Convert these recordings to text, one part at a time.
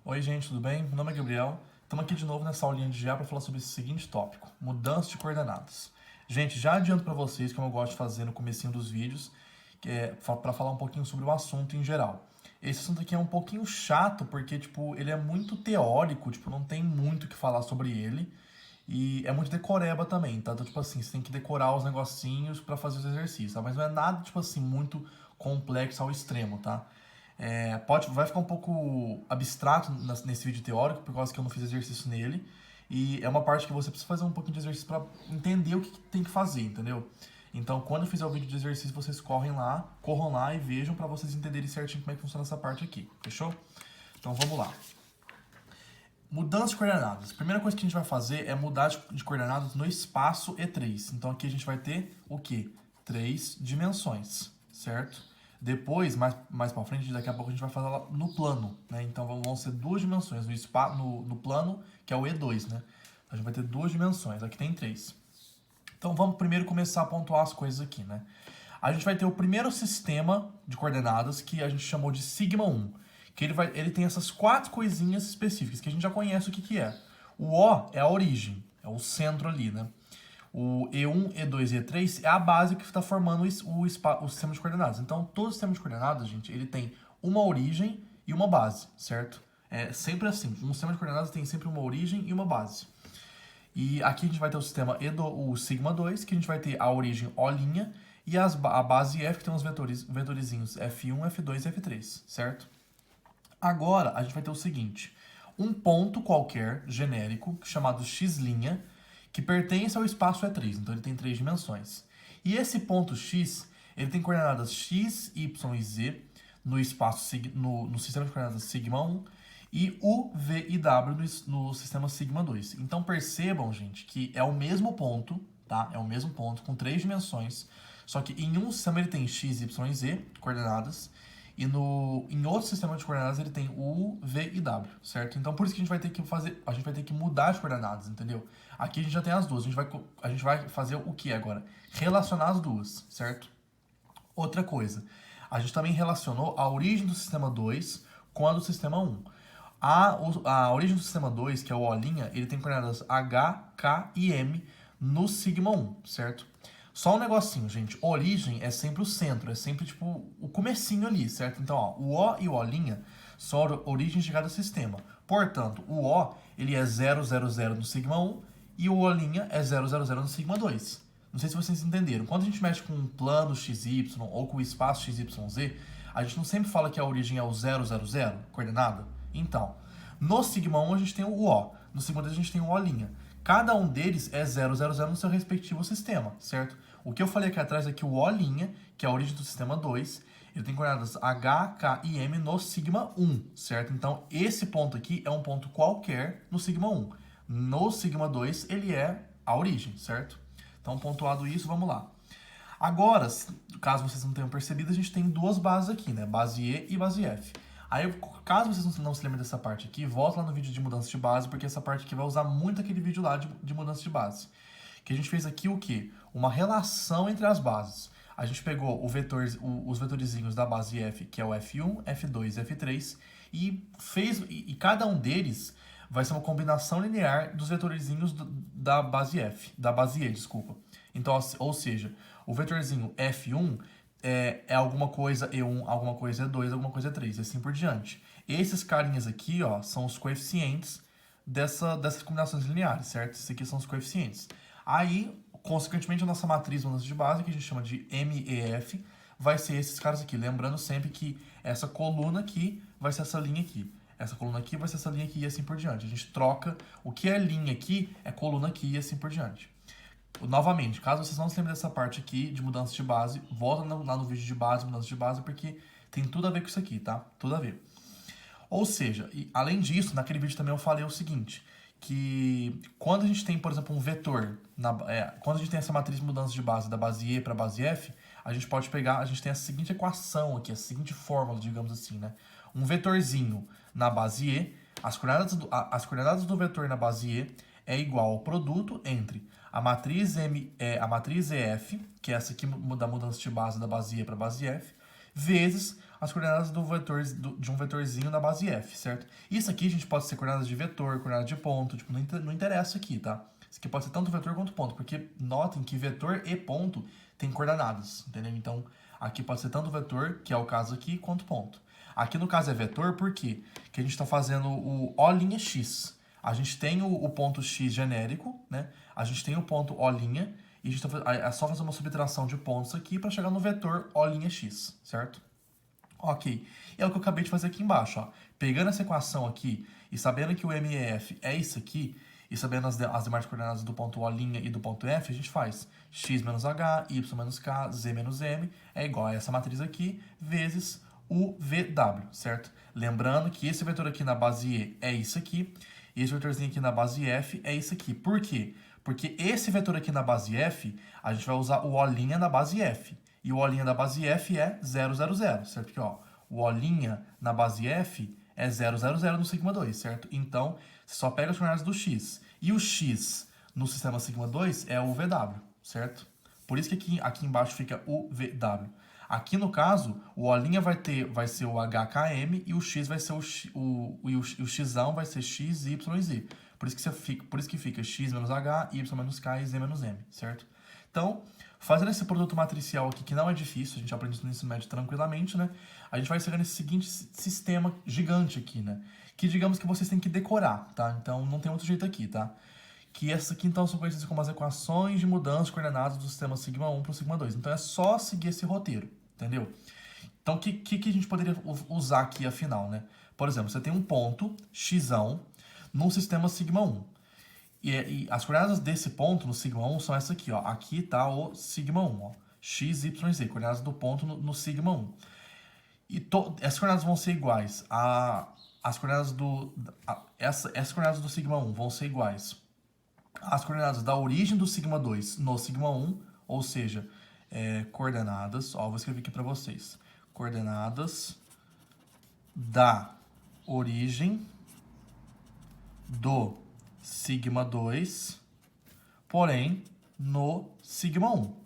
Oi, gente, tudo bem? Meu nome é Gabriel. Estamos aqui de novo nessa aulinha de GA para falar sobre esse seguinte tópico: mudança de coordenadas. Gente, já adianto para vocês, como eu gosto de fazer no comecinho dos vídeos, que é para falar um pouquinho sobre o assunto em geral. Esse assunto aqui é um pouquinho chato porque, tipo, ele é muito teórico, tipo, não tem muito o que falar sobre ele. E é muito decoreba também, tá? Então, tipo assim, você tem que decorar os negocinhos para fazer os exercícios, tá? Mas não é nada, tipo assim, muito complexo ao extremo, tá? Vai ficar um pouco abstrato nesse vídeo teórico, por causa que eu não fiz exercício nele. E é uma parte que você precisa fazer um pouquinho de exercício para entender o que tem que fazer, entendeu? Então, quando eu fizer o vídeo de exercício, vocês corram lá e vejam para vocês entenderem certinho como é que funciona essa parte aqui, fechou? Então, vamos lá. Mudança de coordenadas. A primeira coisa que a gente vai fazer é mudar de coordenadas no espaço E3. Então aqui a gente vai ter o quê? Três dimensões, certo? Depois, mais para frente, daqui a pouco a gente vai fazer ela no plano, né? Então vão ser duas dimensões no plano, que é o E2, né? A gente vai ter duas dimensões, aqui tem três. Então vamos primeiro começar a pontuar as coisas aqui, né? A gente vai ter o primeiro sistema de coordenadas que a gente chamou de sigma 1, que ele tem essas quatro coisinhas específicas que a gente já conhece o que é. O O é a origem, é o centro ali, né? O E1, E2 e E3 é a base que está formando o sistema de coordenadas. Então, todo sistema de coordenadas, gente, ele tem uma origem e uma base, certo? É sempre assim. Um sistema de coordenadas tem sempre uma origem e uma base. E aqui a gente vai ter o sigma 2, que a gente vai ter a origem O' e a base F, que tem os vetorizinhos F1, F2 e F3, certo? Agora a gente vai ter o seguinte: um ponto qualquer genérico chamado x', que pertence ao espaço E3, então ele tem três dimensões. E esse ponto x, ele tem coordenadas x, y e z no espaço no sistema de coordenadas sigma 1 e u, v e w no sistema sigma 2. Então percebam, gente, que é o mesmo ponto, tá? É o mesmo ponto com três dimensões, só que em um sistema ele tem x, y e z coordenadas e em outro sistema de coordenadas ele tem U, V e W, certo? Então por isso que a gente vai ter que mudar as coordenadas, entendeu? Aqui a gente já tem as duas, a gente vai fazer o que agora? Relacionar as duas, certo? Outra coisa, a gente também relacionou a origem do sistema 2 com a do sistema 1. A origem do sistema 2, que é o O', ele tem coordenadas H, K e M no sigma 1, certo? Só um negocinho, gente. Origem é sempre o centro, é sempre tipo o comecinho ali, certo? Então, ó, o O e o O' são origens de cada sistema. Portanto, o O ele é 000 no sigma 1 e o O' é 000 no sigma 2. Não sei se vocês entenderam. Quando a gente mexe com um plano XY ou com o espaço XYZ, a gente não sempre fala que a origem é o 000, coordenada? Então, no sigma 1 a gente tem o O, no sigma 2 a gente tem o O'. Cada um deles é 000 no seu respectivo sistema, certo? O que eu falei aqui atrás é que o O', que é a origem do sistema 2, ele tem coordenadas H, K e M no sigma 1, certo? Então, esse ponto aqui é um ponto qualquer no sigma 1. No sigma 2, ele é a origem, certo? Então, pontuado isso, vamos lá. Agora, caso vocês não tenham percebido, a gente tem duas bases aqui, né? Base E e base F. Aí, caso vocês não se lembrem dessa parte aqui, volta lá no vídeo de mudança de base, porque essa parte aqui vai usar muito aquele vídeo lá de mudança de base. Que a gente fez aqui o quê? Uma relação entre as bases. A gente pegou os vetorizinhos da base F, que é o F1, F2 e F3, e cada um deles vai ser uma combinação linear dos vetorizinhos da base F, da base E, desculpa. Então, ou seja, o vetorzinho F1 é alguma coisa E1, alguma coisa E2, alguma coisa E3, e assim por diante. Esses carinhas aqui, ó, são os coeficientes dessas combinações lineares, certo? Esses aqui são os coeficientes. Aí, consequentemente, a nossa matriz de mudança de base, que a gente chama de MEF, vai ser esses caras aqui. Lembrando sempre que essa coluna aqui vai ser essa linha aqui. Essa coluna aqui vai ser essa linha aqui e assim por diante. A gente troca o que é linha aqui, é coluna aqui e assim por diante. Novamente, caso vocês não se lembrem dessa parte aqui de mudança de base, volta lá no vídeo de base, mudança de base, porque tem tudo a ver com isso aqui, tá? Tudo a ver. Ou seja, além disso, naquele vídeo também eu falei o seguinte, que quando a gente tem, por exemplo, um vetor, quando a gente tem essa matriz de mudança de base da base E para a base F, a gente pode pegar, a gente tem a seguinte equação aqui, a seguinte fórmula, digamos assim, né? Um vetorzinho na base E, as coordenadas do vetor na base E é igual ao produto entre a matriz EF, que é essa aqui da mudança de base da base E para a base F, vezes as coordenadas de um vetorzinho da base f, certo? Isso aqui a gente pode ser coordenadas de vetor, coordenadas de ponto, tipo, não interessa aqui, tá? Isso aqui pode ser tanto vetor quanto ponto, porque notem que vetor e ponto tem coordenadas, entendeu? Então, aqui pode ser tanto vetor, que é o caso aqui, quanto ponto. Aqui no caso é vetor, por quê? Porque a gente está fazendo o O'X. A gente tem o ponto x genérico, né? A gente tem o ponto O', e a gente é só fazer uma subtração de pontos aqui para chegar no vetor O'x, certo? Ok. E é o que eu acabei de fazer aqui embaixo, ó. Pegando essa equação aqui e sabendo que o MF é isso aqui, e sabendo as demais coordenadas do ponto O' e do ponto F, a gente faz x menos h, y menos k, z menos m é igual a essa matriz aqui, vezes o VW, certo? Lembrando que esse vetor aqui na base E é isso aqui, e esse vetorzinho aqui na base F é isso aqui. Por quê? Porque esse vetor aqui na base F, a gente vai usar o O' na base F. E o O' da base F é 0, 0, 0, certo? Porque, ó, o O' na base F é 0, 0, 0 no sigma 2, certo? Então, você só pega as coordenadas do x. E o x no sistema sigma 2 é o VW, certo? Por isso que aqui embaixo fica o VW. Aqui no caso, o O' vai ser o HKM e o x vai ser o xão vai ser x, y e z. Por isso que fica x menos h, y menos k e z menos m, certo? Então, fazendo esse produto matricial aqui, que não é difícil, a gente aprende isso no ensino médio tranquilamente, né? A gente vai chegar nesse seguinte sistema gigante aqui, né? Que digamos que vocês têm que decorar, tá? Então, não tem outro jeito aqui, tá? Que essas aqui, então, são conhecidas como as equações de mudança de coordenadas do sistema sigma 1 para o sigma 2. Então, é só seguir esse roteiro, entendeu? Então, o que a gente poderia usar aqui, afinal, né? Por exemplo, você tem um ponto, xão, num sistema sigma 1. E as coordenadas desse ponto no sigma 1 são essa aqui, ó. Aqui está o sigma 1, ó. X, y, z, coordenadas do ponto no sigma 1. E essas coordenadas vão ser iguais as coordenadas essas coordenadas do sigma 1 vão ser iguais às coordenadas da origem do sigma 2 no sigma 1, ou seja, coordenadas, ó, vou escrever aqui para vocês. Coordenadas da origem do sigma 2, porém, no sigma 1.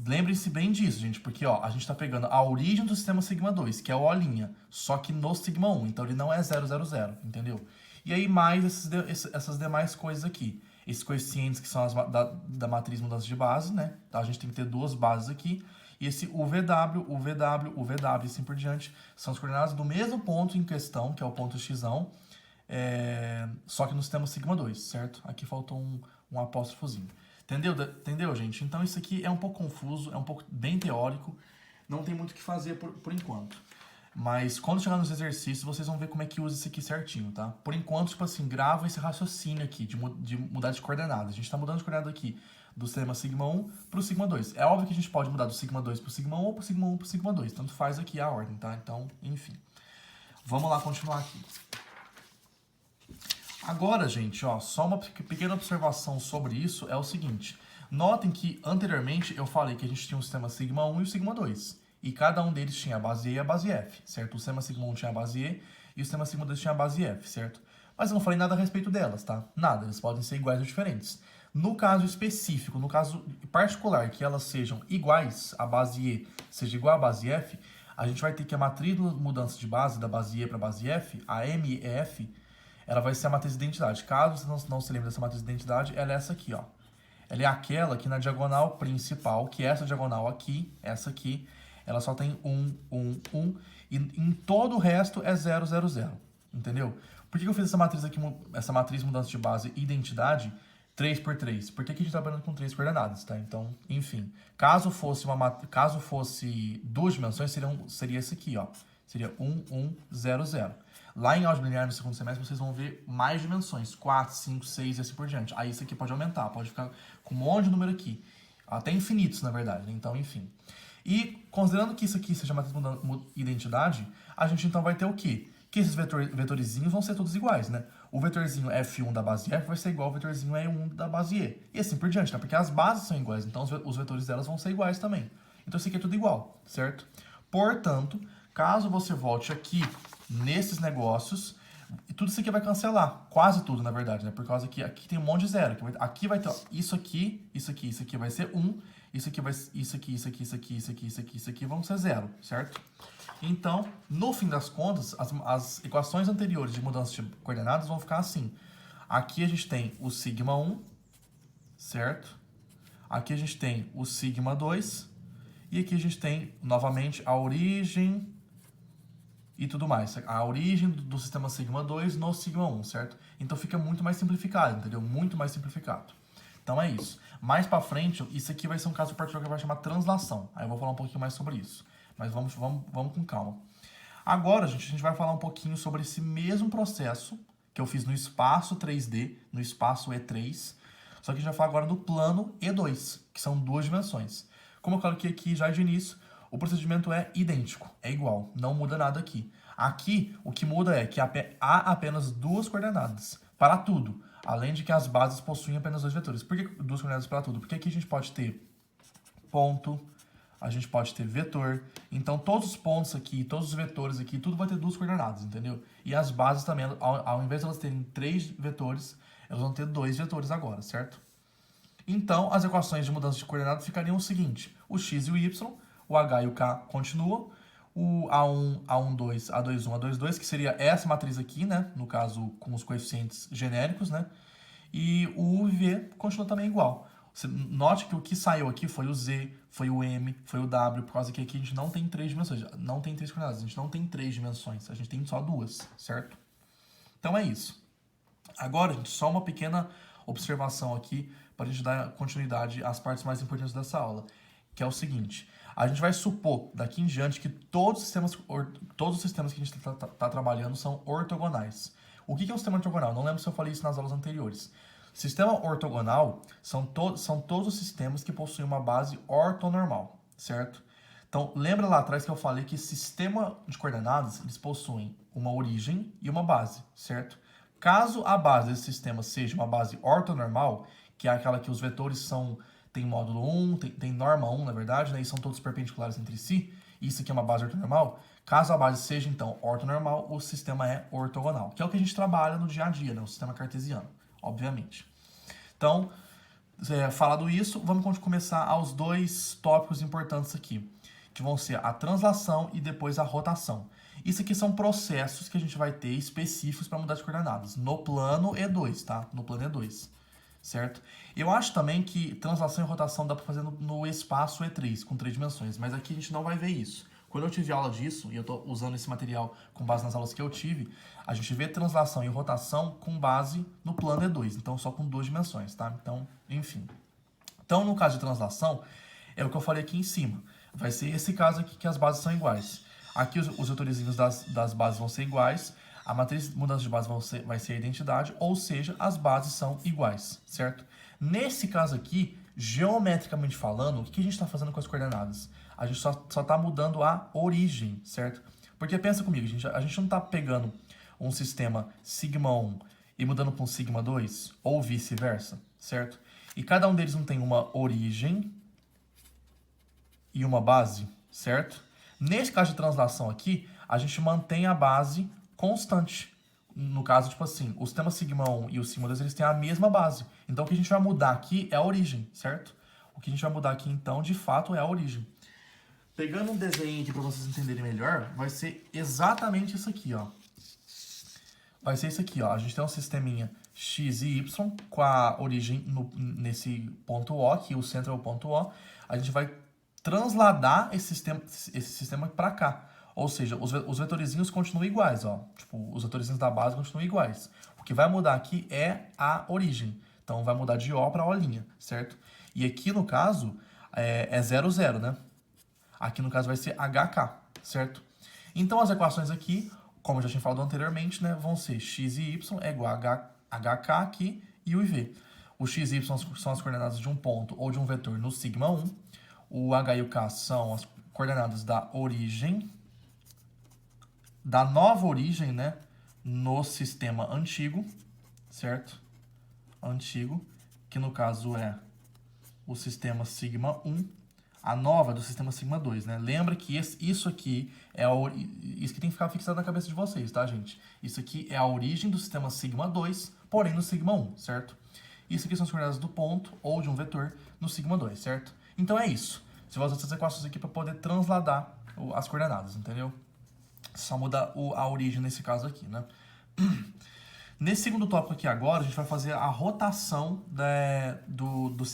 Lembrem-se bem disso, gente, porque ó, a gente está pegando a origem do sistema sigma 2, que é o O', só que no sigma 1, então ele não é 0, 0, 0, entendeu? E aí mais essas demais coisas aqui. Esses coeficientes que são da matriz mudança de base, né? Então, a gente tem que ter duas bases aqui. E esse UVW, UVW, UVW e assim por diante são as coordenadas do mesmo ponto em questão, que é o ponto xão, só que no sistema sigma 2, certo? Aqui faltou um apóstrofozinho. Entendeu, gente? Então isso aqui é um pouco confuso, é um pouco bem teórico, não tem muito o que fazer por enquanto. Mas quando chegar nos exercícios, vocês vão ver como é que usa isso aqui certinho, tá? Por enquanto, tipo assim, grava esse raciocínio aqui de mudar de coordenada. A gente tá mudando de coordenada aqui do sistema sigma 1 pro sigma 2. É óbvio que a gente pode mudar do sigma 2 pro sigma 1 ou pro sigma 1 pro sigma 2. Tanto faz aqui a ordem, tá? Então, enfim. Vamos lá continuar aqui. Agora, gente, ó, só uma pequena observação sobre isso é o seguinte. Notem que anteriormente eu falei que a gente tinha um sistema sigma 1 e o sigma 2. E cada um deles tinha a base E e a base F, certo? O sistema sigma 1 tinha a base E e o sistema sigma 2 tinha a base F, certo? Mas eu não falei nada a respeito delas, tá? Nada, eles podem ser iguais ou diferentes. No caso específico, no caso particular, que elas sejam iguais, a base E seja igual à base F, a gente vai ter que a matriz de mudança de base, da base E para a base F, a MEF, ela vai ser a matriz de identidade. Caso você não se lembre dessa matriz de identidade, ela é essa aqui, ó. Ela é aquela que na diagonal principal, que é essa diagonal aqui, essa aqui, ela só tem 1, 1, 1, e em todo o resto é 0, 0, 0, entendeu? Por que eu fiz essa matriz aqui, essa matriz mudança de base identidade 3 por 3? Porque aqui a gente está trabalhando com 3 coordenadas, tá? Então, enfim, caso fosse duas dimensões, seria esse aqui, ó. Seria 1, 1, 0, 0. Lá em álgebra linear no segundo semestre, vocês vão ver mais dimensões, 4, 5, 6 e assim por diante. Aí isso aqui pode aumentar, pode ficar com um monte de número aqui. Até infinitos, na verdade. Então, enfim. E considerando que isso aqui seja matriz de identidade, a gente então vai ter o quê? Que esses vetorizinhos vão ser todos iguais, né? O vetorzinho F1 da base F vai ser igual ao vetorzinho E1 da base E. E assim por diante, né? Porque as bases são iguais, então os vetores delas vão ser iguais também. Então isso aqui é tudo igual, certo? Portanto, caso você volte aqui nesses negócios, tudo isso aqui vai cancelar. Quase tudo, na verdade, né? Por causa que aqui tem um monte de zero. Aqui vai ter ó, isso aqui vai ser 1. Isso aqui vai, isso aqui, isso aqui, isso aqui, isso aqui, isso aqui, isso aqui vão ser zero, certo? Então, no fim das contas, as equações anteriores de mudança de coordenadas vão ficar assim. Aqui a gente tem o sigma 1, certo? Aqui a gente tem o sigma 2. E aqui a gente tem, novamente, a origem e tudo mais. A origem do sistema sigma 2 no sigma 1, certo? Então fica muito mais simplificado, entendeu? Muito mais simplificado. Então é isso. Mais pra frente, isso aqui vai ser um caso particular que vai chamar translação. Aí eu vou falar um pouquinho mais sobre isso. Mas vamos com calma. Agora, gente, a gente vai falar um pouquinho sobre esse mesmo processo que eu fiz no espaço 3D, no espaço E3. Só que a gente vai falar agora no plano E2, que são 2 dimensões. Como eu coloquei aqui já de início, o procedimento é idêntico, é igual, não muda nada aqui. Aqui, o que muda é que há apenas 2 coordenadas para tudo, além de que as bases possuem apenas 2 vetores. Por que 2 coordenadas para tudo? Porque aqui a gente pode ter ponto, a gente pode ter vetor. Então, todos os pontos aqui, todos os vetores aqui, tudo vai ter 2 coordenadas, entendeu? E as bases também, ao invés de elas terem 3 vetores, elas vão ter 2 vetores agora, certo? Então, as equações de mudança de coordenadas ficariam o seguinte: o x e o y, o h e o k continuam, o A1, A12, A21, A22, que seria essa matriz aqui, né? No caso, com os coeficientes genéricos, né? E o v continua também igual. Você note que o que saiu aqui foi o z, foi o m, foi o w, por causa que aqui a gente não tem 3 dimensões, não tem 3 coordenadas, a gente não tem 3 dimensões, a gente tem só 2, certo? Então é isso. Agora, gente, só uma pequena observação aqui para a gente dar continuidade às partes mais importantes dessa aula, que é o seguinte: a gente vai supor daqui em diante que todos os sistemas que a gente está trabalhando são ortogonais. O que é um sistema ortogonal? Não lembro se eu falei isso nas aulas anteriores. Sistema ortogonal são todos os sistemas que possuem uma base ortonormal, certo? Então, lembra lá atrás que eu falei que sistema de coordenadas, eles possuem uma origem e uma base, certo? Caso a base desse sistema seja uma base ortonormal, que é aquela que os vetores tem módulo 1, tem norma 1, na verdade, né, e são todos perpendiculares entre si, isso aqui é uma base ortonormal. Caso a base seja, então, ortonormal, o sistema é ortogonal, que é o que a gente trabalha no dia a dia, né, o sistema cartesiano, obviamente. Então, falado isso, vamos começar aos 2 tópicos importantes aqui, que vão ser a translação e depois a rotação. Isso aqui são processos que a gente vai ter específicos para mudar de coordenadas, no plano E2, tá? No plano E2, certo? Eu acho também que translação e rotação dá para fazer no espaço E3, com 3 dimensões, mas aqui a gente não vai ver isso. Quando eu tive aula disso, e eu estou usando esse material com base nas aulas que eu tive, a gente vê translação e rotação com base no plano E2, então só com 2 dimensões, tá? Então, enfim. Então, no caso de translação, é o que eu falei aqui em cima. Vai ser esse caso aqui que as bases são iguais. Aqui os vetorizinhos das bases vão ser iguais, a matriz de mudança de base vai ser a identidade, ou seja, as bases são iguais, certo? Nesse caso aqui, geometricamente falando, o que a gente está fazendo com as coordenadas? A gente só está mudando a origem, certo? Porque pensa comigo, a gente não está pegando um sistema sigma 1 e mudando para um sigma 2, ou vice-versa, certo? E cada um deles não tem uma origem e uma base, certo? Nesse caso de translação aqui, a gente mantém a base constante. No caso, tipo assim, o sistema sigma 1 e o sigma 2, eles têm a mesma base. Então, o que a gente vai mudar aqui é a origem, certo? O que a gente vai mudar aqui, então, de fato, é a origem. Pegando um desenho aqui para vocês entenderem melhor, vai ser exatamente isso aqui, ó. Vai ser isso aqui, ó. A gente tem um sisteminha x e y com a origem nesse ponto O, que o centro é o ponto O. A gente vai transladar esse sistema para cá. Ou seja, os vetorizinhos continuam iguais, ó. Tipo, os vetorizinhos da base continuam iguais. O que vai mudar aqui é a origem. Então, vai mudar de O para O', certo? E aqui, no caso, é 0, 0, né? Aqui, no caso, vai ser HK, certo? Então, as equações aqui, como eu já tinha falado anteriormente, né, vão ser x e y é igual a HK aqui e o IV. O x e y são as coordenadas de um ponto ou de um vetor no sigma 1. O h e o k são as coordenadas da origem, da nova origem, né, no sistema antigo, certo? Antigo, que no caso é o sistema sigma 1. A nova do sistema sigma 2, né? Lembra que isso aqui é isso que tem que ficar fixado na cabeça de vocês, tá, gente? Isso aqui é a origem do sistema sigma 2, porém no sigma 1, certo? Isso aqui são as coordenadas do ponto ou de um vetor no sigma 2, certo? Então é isso. Você vai usar essas equações aqui para poder transladar as coordenadas, entendeu? Só muda a origem nesse caso aqui, né? Nesse segundo tópico aqui agora, a gente vai fazer a rotação do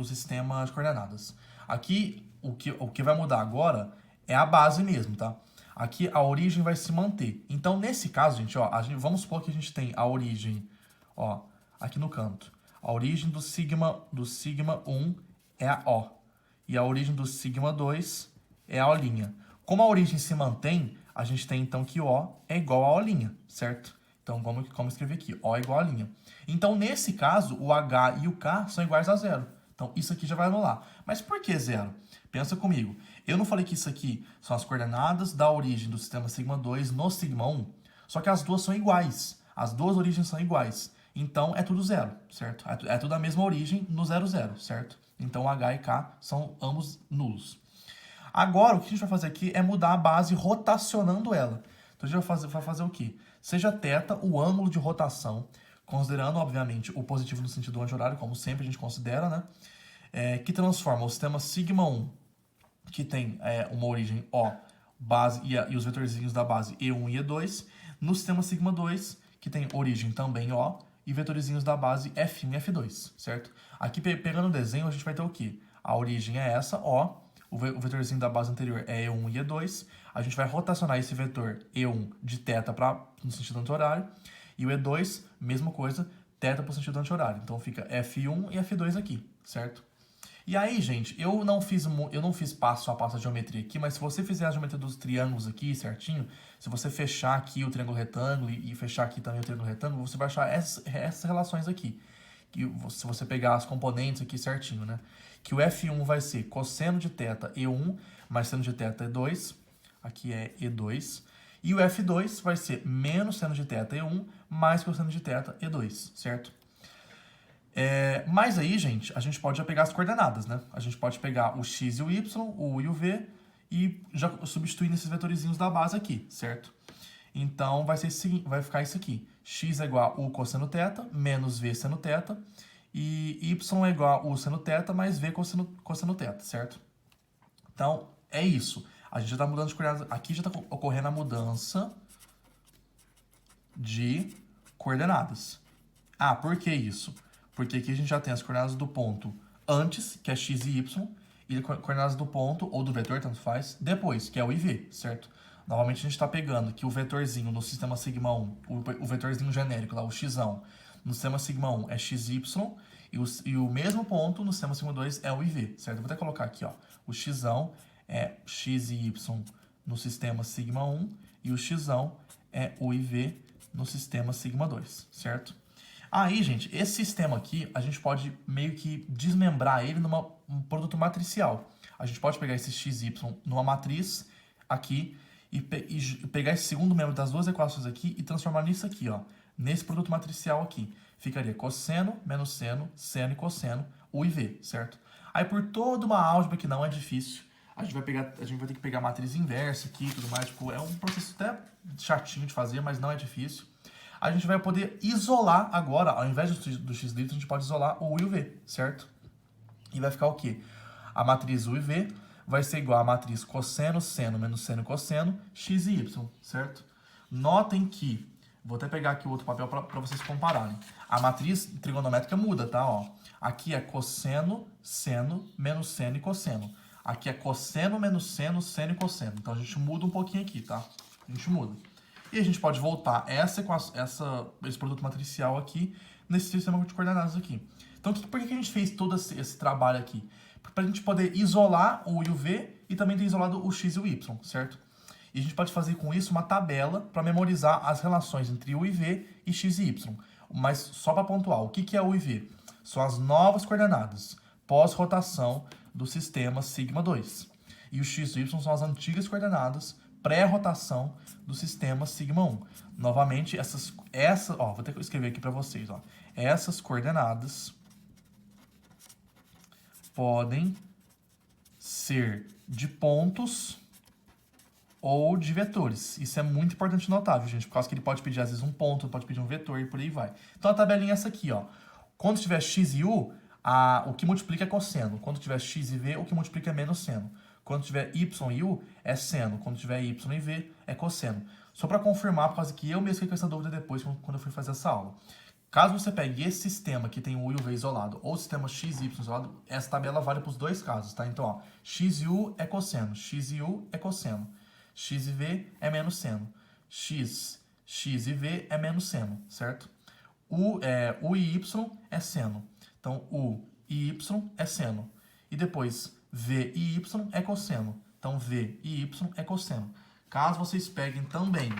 sistema de coordenadas. Aqui, o que vai mudar agora é a base mesmo, tá? Aqui a origem vai se manter. Então, nesse caso, gente, ó, vamos supor que a gente tem a origem, ó, aqui no canto. A origem do sigma 1 é a O. E a origem do sigma 2 é a O'. Como a origem se mantém, a gente tem então que O é igual a O', certo? Então, como escrever aqui? O é igual a linha. Então, nesse caso, o H e o K são iguais a zero. Então, isso aqui já vai anular. Mas por que zero? Pensa comigo. Eu não falei que isso aqui são as coordenadas da origem do sistema sigma 2 no sigma 1? Só que as duas são iguais. As duas origens são iguais. Então, é tudo zero, certo? É tudo a mesma origem no 0, 0, certo? Então, H e K são ambos nulos. Agora, o que a gente vai fazer aqui é mudar a base rotacionando ela. Então, a gente vai fazer o quê? Seja θ o ângulo de rotação, considerando, obviamente, o positivo no sentido anti-horário, como sempre a gente considera, né? Que transforma o sistema sigma 1, que tem uma origem O, base e os vetorzinhos da base E1 e E2, no sistema sigma 2, que tem origem também O, e vetorzinhos da base F1 e F2, certo? Aqui, pegando o desenho, a gente vai ter o quê? A origem é essa, O, o vetorzinho da base anterior é E1 e E2, a gente vai rotacionar esse vetor E1 de θ no sentido anti-horário, e o E2, mesma coisa, θ para o sentido anti-horário. Então fica F1 e F2 aqui, certo? E aí, gente, eu não fiz passo a passo a geometria aqui, mas se você fizer a geometria dos triângulos aqui certinho, se você fechar aqui o triângulo retângulo e fechar aqui também o triângulo retângulo, você vai achar essas relações aqui. Que se você pegar as componentes aqui certinho, né? Que o F1 vai ser cosseno de θ E1 mais seno de θ E2, aqui é E2, e o F2 vai ser menos seno de θ E1 mais cosseno de θ E2, certo? Mas aí, gente, a gente pode já pegar as coordenadas, né? A gente pode pegar o x e o y, o u e o v, e já substituir nesses vetorizinhos da base aqui, certo? Então, vai ficar isso aqui. X é igual a u cosseno θ, menos v seno θ, e y é igual a u seno θ, mais v cosseno θ, certo? Então, é isso. A gente já está mudando de coordenadas. Aqui já está ocorrendo a mudança de coordenadas. Ah, por que isso? Porque aqui a gente já tem as coordenadas do ponto antes, que é x e y, e coordenadas do ponto, ou do vetor, tanto faz, depois, que é o IV, certo? Novamente a gente está pegando que o vetorzinho no sistema sigma 1, o vetorzinho genérico lá, o x, no sistema sigma 1 é xy, e o mesmo ponto no sistema sigma 2 é o IV, certo? Eu vou até colocar aqui, ó, o x é x e y no sistema sigma 1, e o x é o IV no sistema sigma 2, certo? Aí, gente, esse sistema aqui, a gente pode meio que desmembrar ele num produto matricial. A gente pode pegar esse xy numa matriz aqui e pegar esse segundo membro das duas equações aqui e transformar nisso aqui, ó, nesse produto matricial aqui. Ficaria cosseno, menos seno, seno e cosseno, u e v, certo? Aí, por toda uma álgebra que não é difícil, a gente vai ter que pegar a matriz inversa aqui e tudo mais. Tipo, é um processo até chatinho de fazer, mas não é difícil. A gente vai poder isolar agora, ao invés do x livre, a gente pode isolar o u e o v, certo? E vai ficar o quê? A matriz u e v vai ser igual a matriz cosseno, seno, menos seno e cosseno, x e y, certo? Notem que, vou até pegar aqui o outro papel para vocês compararem. A matriz trigonométrica muda, tá? Ó, aqui é cosseno, seno, menos seno e cosseno. Aqui é cosseno, menos seno, seno e cosseno. Então a gente muda um pouquinho aqui, tá? A gente muda. E a gente pode voltar esse produto matricial aqui nesse sistema de coordenadas aqui. Então, por que a gente fez todo esse trabalho aqui? Para a gente poder isolar o u e o v e também ter isolado o x e o y, certo? E a gente pode fazer com isso uma tabela para memorizar as relações entre u e v e x e y. Mas só para pontuar, o que é u e v? São as novas coordenadas pós-rotação do sistema sigma 2. E o x e y são as antigas coordenadas pré-rotação do sistema sigma 1. Novamente, vou ter que escrever aqui para vocês, ó. Essas coordenadas podem ser de pontos ou de vetores. Isso é muito importante notar, viu, gente? Por causa que ele pode pedir, às vezes, um ponto, pode pedir um vetor e por aí vai. Então, a tabelinha é essa aqui, ó. Quando tiver x e u, O que multiplica é cosseno. Quando tiver x e v, o que multiplica é menos seno. Quando tiver y e u, é seno. Quando tiver y e v, é cosseno. Só para confirmar, por causa que eu mesmo fiquei com essa dúvida depois, quando eu fui fazer essa aula. Caso você pegue esse sistema que tem o u e o v isolado, ou o sistema x e y isolado, essa tabela vale para os dois casos, tá? Então, ó, x e u é cosseno, x e u é cosseno, x e v é menos seno, x e v é menos seno, certo? U e y é seno. Então, u e y é seno. E depois, v e y é cosseno. Então, v e y é cosseno. Caso vocês peguem também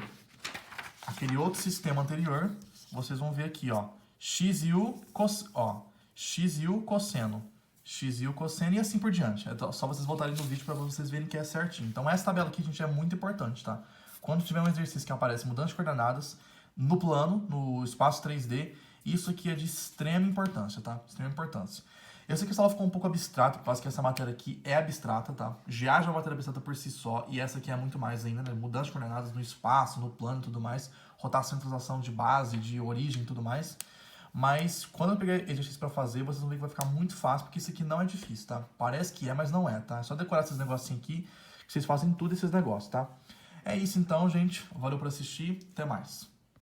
aquele outro sistema anterior, vocês vão ver aqui, ó, x e u cosseno, x e u cosseno e assim por diante. É só vocês voltarem no vídeo para vocês verem que é certinho. Então, essa tabela aqui, gente, é muito importante, tá? Quando tiver um exercício que aparece mudança de coordenadas, no plano, no espaço 3D, isso aqui é de extrema importância, tá? Extrema importância. Eu sei que essa aula ficou um pouco abstrata, por causa que essa matéria aqui é abstrata, tá? Já é uma matéria abstrata por si só, e essa aqui é muito mais ainda, né? Mudança de coordenadas no espaço, no plano e tudo mais, rotação e translação de base, de origem e tudo mais. Mas quando eu pegar exercício pra fazer, vocês vão ver que vai ficar muito fácil, porque isso aqui não é difícil, tá? Parece que é, mas não é, tá? É só decorar esses negocinhos aqui, que vocês fazem tudo esses negócios, tá? É isso então, gente. Valeu por assistir. Até mais.